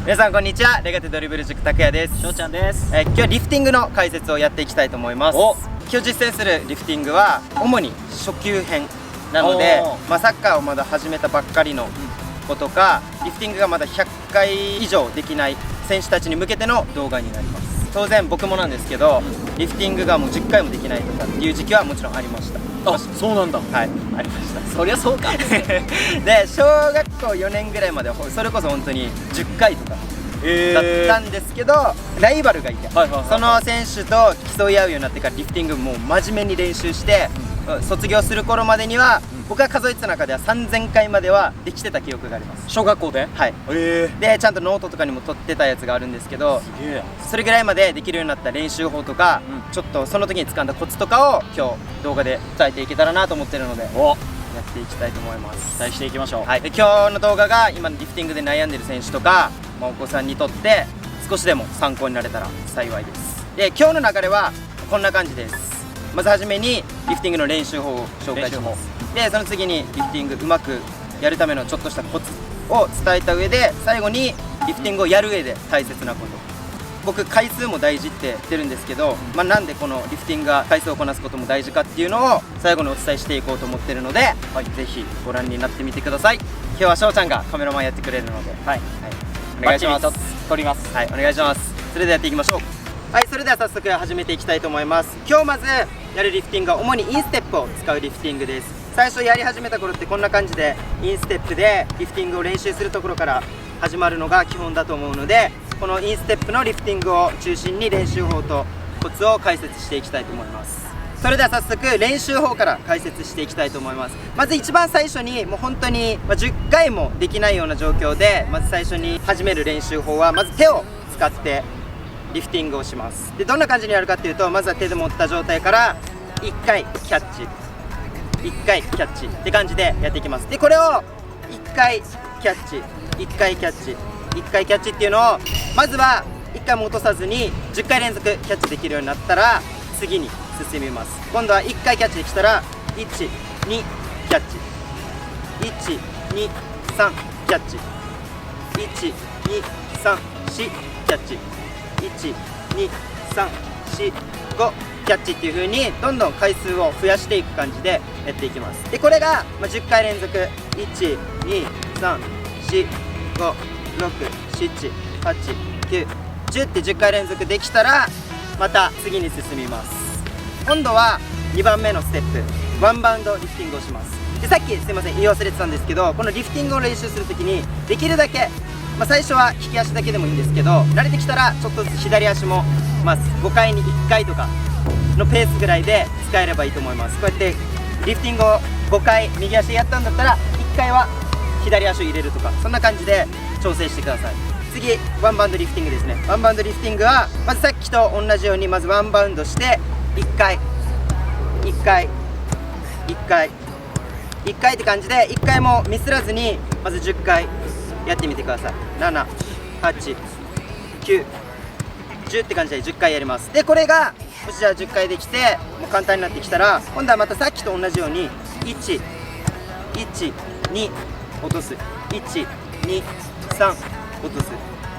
皆さんこんにちは。レガテドリブル塾拓也です。しょうちゃんです。今日はリフティングの解説をやっていきたいと思います。今日実践するリフティングは主に初級編なので、サッカーをまだ始めたばっかりの子とか、リフティングがまだ100回以上できない選手たちに向けての動画になります。当然僕もなんですけど、リフティングがもう10回もできないとかっていう時期はもちろんありました。あ、そうなんだ。はい、ありました。そりゃそうか。で、小学校4年ぐらいまではそれこそ本当に10回とかだったんですけど、ライバルがいて、その選手と競い合うようになってからリフティングもう真面目に練習して、卒業する頃までには、僕が数えてた中では3000回まではできてた記憶があります。小学校で？はい。でちゃんとノートとかにも取ってたやつがあるんですけど、それぐらいまでできるようになった練習法とか、ちょっとその時に掴んだコツとかを今日動画で伝えていけたらなと思ってるので、やっていきたいと思います。期待していきましょう。はい。で今日の動画が今のリフティングで悩んでる選手とか、お子さんにとって少しでも参考になれたら幸いです。で今日の流れはこんな感じです。まずはじめにリフティングの練習法を紹介します。でその次にリフティングうまくやるためのちょっとしたコツを伝えた上で、最後にリフティングをやる上で大切なこと。僕回数も大事って言ってるんですけど、なんでこのリフティングが回数をこなすことも大事かっていうのを最後にお伝えしていこうと思ってるので、ぜひご覧になってみてください。今日はしょうちゃんがカメラマンやってくれるので、お願いします。撮ります。はい、お願いします。それではやっていきましょう。はい、それでは早速始めていきたいと思います。今日まずやるリフティングは主にインステップを使うリフティングです。最初やり始めた頃ってこんな感じでインステップでリフティングを練習するところから始まるのが基本だと思うので、このインステップのリフティングを中心に練習法とコツを解説していきたいと思います。それでは早速練習法から解説していきたいと思います。まず一番最初にもう本当に10回もできないような状況で、まず最初に始める練習法はまず手を使ってリフティングをします。でどんな感じにやるかっていうと、まずは手で持った状態から1回キャッチ、1回キャッチって感じでやっていきます。でこれを1回キャッチ、1回キャッチ、1回キャッチっていうのをまずは1回も落とさずに10回連続キャッチできるようになったら次に進みます。今度は1回キャッチできたら1、2キャッチ、1、2、3キャッチ、1、2、3、4キャッチ、1、2、3、4、5キャッチっていう風にどんどん回数を増やしていく感じでやっていきます。でこれが10回連続1、2、3、4、5、6、7、8、9、10って10回連続できたらまた次に進みます。今度は2番目のステップ、ワンバウンドリフティングをします。でさっきすいません言い忘れてたんですけど、このリフティングを練習するときにできるだけ、最初は利き足だけでもいいんですけど、慣れてきたらちょっとずつ左足も、5回に1回とかのペースぐらいで使えればいいと思います。こうやってリフティングを5回右足でやったんだったら1回は左足を入れるとか、そんな感じで調整してください。次ワンバウンドリフティングですね。ワンバウンドリフティングはまずさっきと同じようにまずワンバウンドして1回1回1回1回って感じで、1回もミスらずにまず10回やってみてください。7、8、9、10って感じで10回やります。でこれがもしじゃあ10回できてもう簡単になってきたら、今度はまたさっきと同じように1、1、2落とす、1、2、3落とす、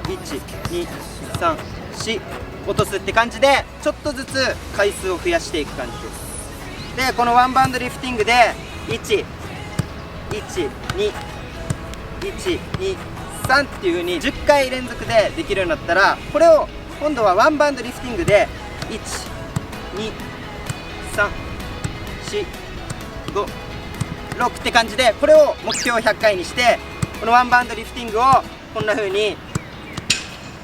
1、2、3、4落とすって感じでちょっとずつ回数を増やしていく感じです。でこのワンバウンドリフティングで1、1、2、1、2、3っていう風に10回連続でできるようになったら、これを今度はワンバウンドリフティングで1、2、3、4、5、6って感じで、これを目標100回にして、このワンバウンドリフティングをこんな風に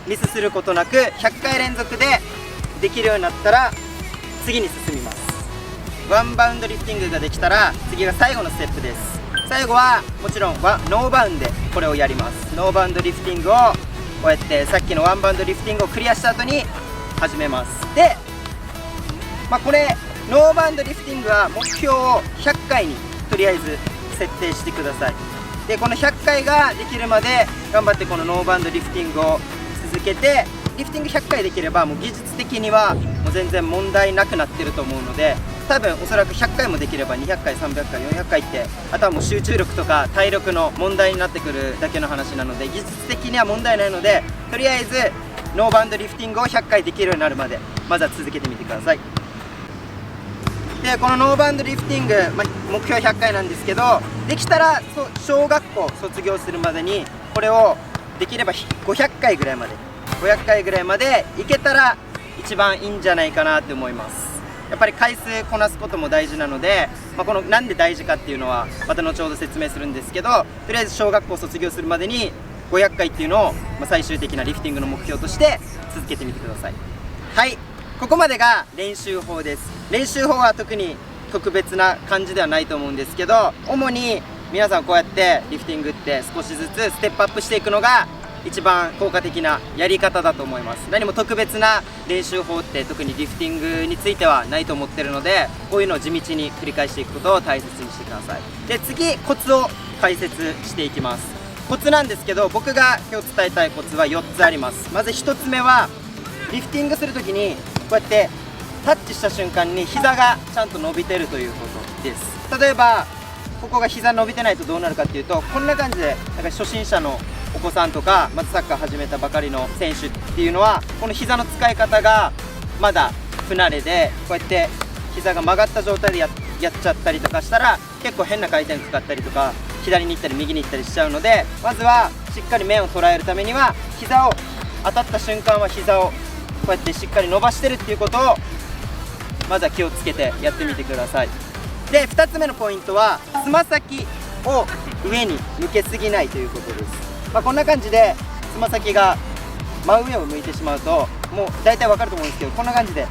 ミスすることなく100回連続でできるようになったら次に進みます。ワンバウンドリフティングができたら次が最後のステップです。最後はもちろんノーバウンドでこれをやります。ノーバウンドリフティングをこうやってさっきのワンバウンドリフティングをクリアした後に始めます。で、これノーバウンドリフティングは目標を100回にとりあえず設定してください。でこの100回ができるまで頑張ってこのノーバウンドリフティングを続けて、リフティング100回できればもう技術的にはもう全然問題なくなってると思うので、多分おそらく100回もできれば200回300回400回って、あとはもう集中力とか体力の問題になってくるだけの話なので、技術的には問題ないので、とりあえずノーバウンドリフティングを100回できるようになるまでまずは続けてみてください。でこのノーバウンドリフティング、目標100回なんですけど、できたら小学校卒業するまでにこれをできれば500回ぐらいまでいけたら一番いいんじゃないかなって思います。やっぱり回数こなすことも大事なので、このなんで大事かっていうのはまた後ほど説明するんですけど、とりあえず小学校卒業するまでに500回っていうのを、最終的なリフティングの目標として続けてみてください。はい、ここまでが練習法です。練習法は特に特別な感じではないと思うんですけど、主に皆さんこうやってリフティングって少しずつステップアップしていくのが一番効果的なやり方だと思います。何も特別な練習法って特にリフティングについてはないと思ってるので、こういうのを地道に繰り返していくことを大切にしてください。で次、コツを解説していきます。コツなんですけど、僕が今日伝えたいコツは4つあります。まず1つ目は、リフティングするときにこうやってタッチした瞬間に膝がちゃんと伸びてるということです。例えばここが膝伸びてないとどうなるかっていうと、こんな感じで初心者のお子さんとか、まずサッカー始めたばかりの選手っていうのは、この膝の使い方がまだ不慣れで、こうやって膝が曲がった状態でやっちゃったりとかしたら、結構変な回転かかったりとか、左に行ったり右に行ったりしちゃうので、まずはしっかり面を捉えるためには、膝を当たった瞬間は膝をこうやってしっかり伸ばしてるっていうことをまずは気をつけてやってみてください。で2つ目のポイントは、つま先を上に向けすぎないということです。こんな感じでつま先が真上を向いてしまうと、もう大体わかると思うんですけど、こんな感じで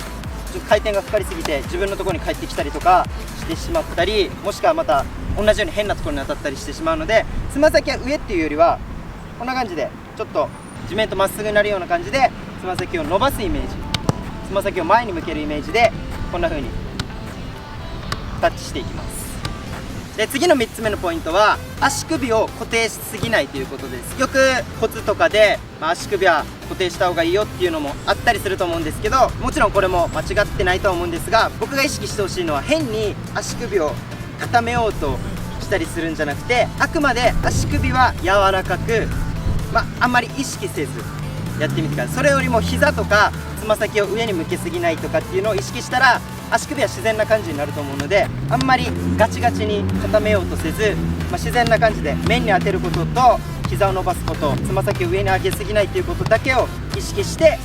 ちょっと回転がかかりすぎて自分のところに返ってきたりとかしてしまったり、もしくはまた同じように変なところに当たったりしてしまうので、つま先は上っていうよりはこんな感じでちょっと地面とまっすぐになるような感じでつま先を伸ばすイメージ、つま先を前に向けるイメージでこんな風にタッチしていきます。で次の3つ目のポイントは、足首を固定しすぎないということです。よくコツとかで、足首は固定した方がいいよっていうのもあったりすると思うんですけど、もちろんこれも間違ってないとは思うんですが、僕が意識してほしいのは、変に足首を固めようとしたりするんじゃなくて、あくまで足首は柔らかく、あんまり意識せずやってみてください。それよりも膝とかつま先を上に向けすぎないとかっていうのを意識したら、足首は自然な感じになると思うので、あんまりガチガチに固めようとせず、自然な感じで面に当てることと膝を伸ばすこと、つま先を上に上げすぎないということだけを意識して、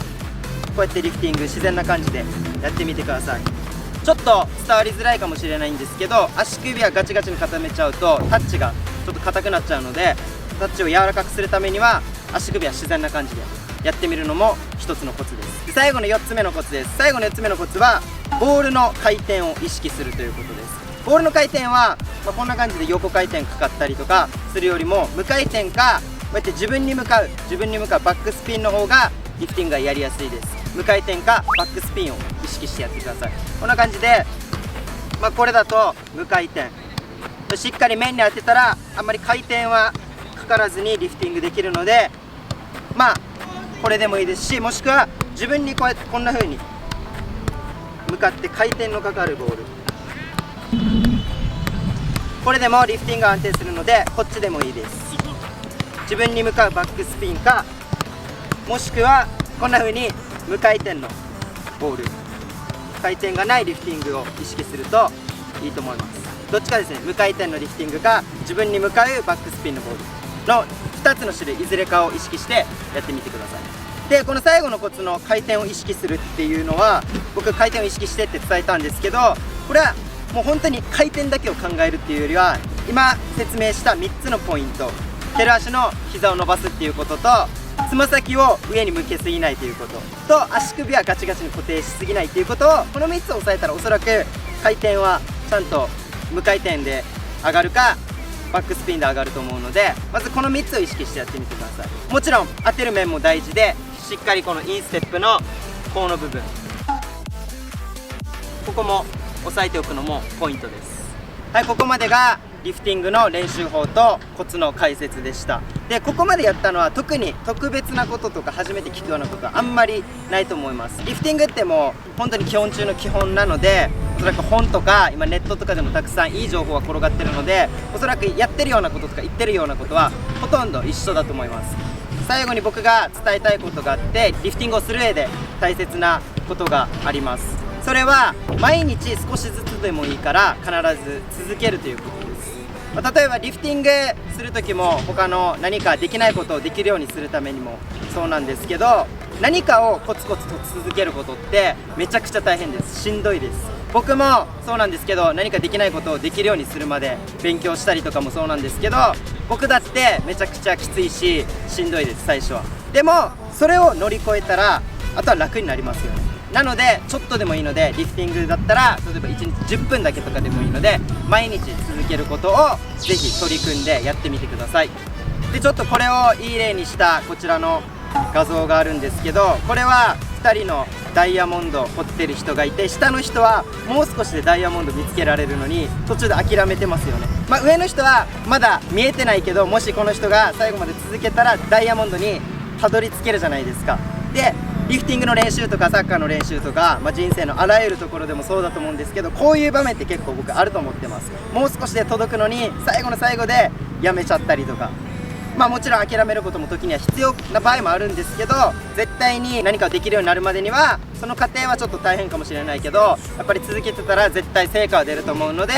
こうやってリフティング自然な感じでやってみてください。ちょっと伝わりづらいかもしれないんですけど、足首はガチガチに固めちゃうとタッチがちょっと硬くなっちゃうので、タッチを柔らかくするためには足首は自然な感じでやってみるのも一つのコツです。最後の4つ目のコツです。最後の4つ目のコツは、ボールの回転を意識するということです。ボールの回転は、こんな感じで横回転かかったりとかするよりも、無回転かこうやって自分に向かうバックスピンの方がリフティングがやりやすいです。無回転かバックスピンを意識してやってください。こんな感じで、これだと無回転、しっかり面に当てたらあんまり回転はかからずにリフティングできるので、これでもいいですし、もしくは自分にこうやってこんな風に向かって回転のかかるボール、これでもリフティングが安定するので、こっちでもいいです。自分に向かうバックスピンか、もしくはこんな風に無回転のボール、回転がないリフティングを意識するといいと思います。どっちかですね、無回転のリフティングか自分に向かうバックスピンのボールの2つの種類、いずれかを意識してやってみてください。でこの最後のコツの回転を意識するっていうのは、僕回転を意識してって伝えたんですけど、これはもう本当に回転だけを考えるっていうよりは、今説明した3つのポイント、蹴る足の膝を伸ばすっていうことと、つま先を上に向けすぎないということと、足首はガチガチに固定しすぎないということを、この3つを押さえたら、おそらく回転はちゃんと無回転で上がるかバックスピンで上がると思うので、まずこの3つを意識してやってみてください。もちろん当てる面も大事で、しっかりこのインステップのこの部分、ここも押さえておくのもポイントです。はい、ここまでがリフティングの練習法とコツの解説でした。でここまでやったのは特に特別なこととか初めて聞くようなことはあんまりないと思います。リフティングってもう本当に基本中の基本なので、おそらく本とか今ネットとかでもたくさんいい情報が転がってるので、おそらくやってるようなこととか言ってるようなことはほとんど一緒だと思います。最後に僕が伝えたいことがあって、リフティングをする上で大切なことがあります。それは毎日少しずつでもいいから必ず続けるということです。例えばリフティングする時も他の何かできないことをできるようにするためにもそうなんですけど、何かをコツコツと続けることってめちゃくちゃ大変です。しんどいです。僕もそうなんですけど、何かできないことをできるようにするまで勉強したりとかもそうなんですけど、僕だってめちゃくちゃきついししんどいです、最初は。でもそれを乗り越えたらあとは楽になりますよね。なのでちょっとでもいいので、リフティングだったら例えば1日10分だけとかでもいいので、毎日続けることをぜひ取り組んでやってみてください。でちょっとこれをいい例にしたこちらの画像があるんですけど、これは2人のダイヤモンドを掘ってる人がいて、下の人はもう少しでダイヤモンド見つけられるのに途中で諦めてますよね。上の人はまだ見えてないけど、もしこの人が最後まで続けたらダイヤモンドにたどり着けるじゃないですか。でリフティングの練習とかサッカーの練習とか、人生のあらゆるところでもそうだと思うんですけど、こういう場面って結構僕あると思ってます。もう少しで届くのに最後の最後でやめちゃったりとか、もちろん諦めることも時には必要な場合もあるんですけど、絶対に何かをできるようになるまでにはその過程はちょっと大変かもしれないけど、やっぱり続けてたら絶対成果は出ると思うので、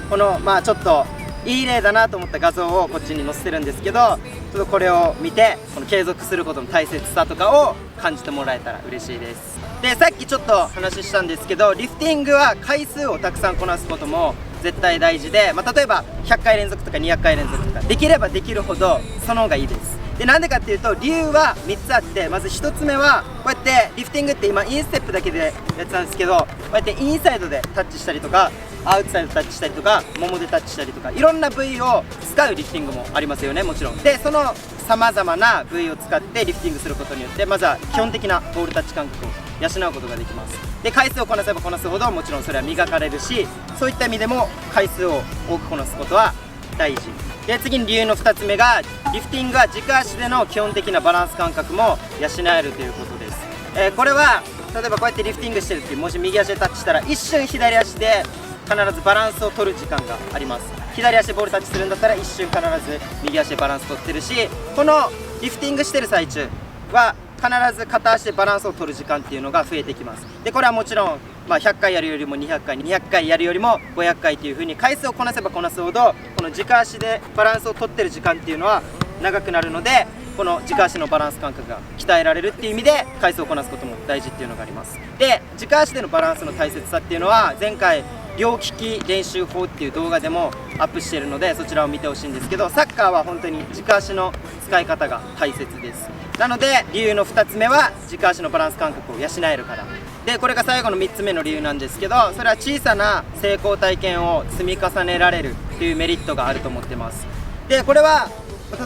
このちょっといい例だなと思った画像をこっちに載せてるんですけど、ちょっとこれを見てこの継続することの大切さとかを感じてもらえたら嬉しいです。でさっきちょっと話したんですけど、リフティングは回数をたくさんこなすことも絶対大事で、例えば100回連続とか200回連続とかできればできるほどその方がいいです。でなんでかっていうと理由は3つあって、まず1つ目はこうやってリフティングって今インステップだけでやってたんですけど、こうやってインサイドでタッチしたりとかアウトサイドタッチしたりとかももでタッチしたりとか、いろんな部位を使うリフティングもありますよね、もちろん。でそのさまざまな部位を使ってリフティングすることによって、まずは基本的なボールタッチ感覚を養うことができます。で回数をこなせばこなすほどもちろんそれは磨かれるし、そういった意味でも回数を多くこなすことは大事で、次に理由の2つ目がリフティングは軸足での基本的なバランス感覚も養えるということです。これは例えばこうやってリフティングしてる時、もし右足でタッチしたら一瞬左足で必ずバランスを取る時間があります。左足でボールタッチするんだったら一瞬必ず右足でバランス取ってるし、このリフティングしてる最中は必ず片足でバランスを取る時間っていうのが増えてきます。でこれはもちろん、100回やるよりも200回200回やるよりも500回という風に回数をこなせばこなすほど、この軸足でバランスを取ってる時間っていうのは長くなるので、この軸足のバランス感覚が鍛えられるっていう意味で回数をこなすことも大事っていうのがあります。で軸足でのバランスの大切さっていうのは前回両利き練習法っていう動画でもアップしているので、そちらを見てほしいんですけど、サッカーは本当に軸足の使い方が大切です。なので理由の2つ目は軸足のバランス感覚を養えるからで、これが最後の3つ目の理由なんですけど、それは小さな成功体験を積み重ねられるっていうメリットがあると思ってます。でこれは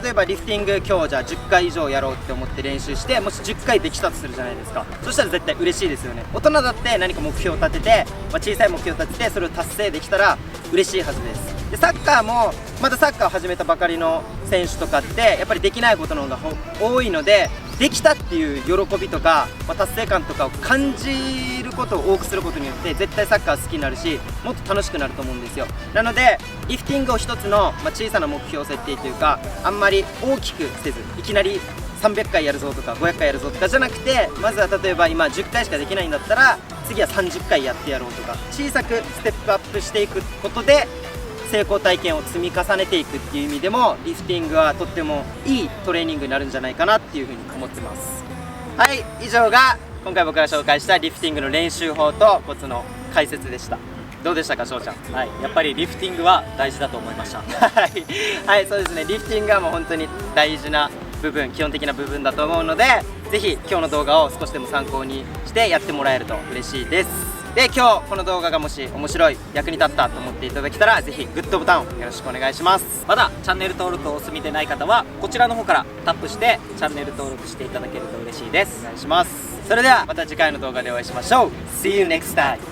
例えばリフティング今日じゃあ10回以上やろうって思って練習して、もし10回できたとするじゃないですか。そしたら絶対嬉しいですよね。大人だって何か目標を立てて、小さい目標を立ててそれを達成できたら嬉しいはずです。でサッカーもまだサッカーを始めたばかりの選手とかってやっぱりできないことの方が多いので、できたっていう喜びとか、達成感とかを感じることを多くすることによって絶対サッカー好きになるし、もっと楽しくなると思うんですよ。なのでリフティングを一つの、小さな目標設定というか、あんまり大きくせずいきなり300回やるぞとか500回やるぞとかじゃなくて、まずは例えば今10回しかできないんだったら次は30回やってやろうとか、小さくステップアップしていくことで成功体験を積み重ねていくっていう意味でもリフティングはとってもいいトレーニングになるんじゃないかなっていうふうに思ってます。はい、以上が今回僕が紹介したリフティングの練習法とコツの解説でした。どうでしたか、翔ちゃん。はい、やっぱりリフティングは大事だと思いました。はい、はい、そうですね。リフティングはもう本当に大事な部分、基本的な部分だと思うので、ぜひ今日の動画を少しでも参考にしてやってもらえると嬉しいです。で今日この動画がもし面白い、役に立ったと思っていただけたらぜひグッドボタンをよろしくお願いします。まだチャンネル登録をお済みでない方はこちらの方からタップしてチャンネル登録していただけると嬉しいです。お願いします。それではまた次回の動画でお会いしましょう。See you next time!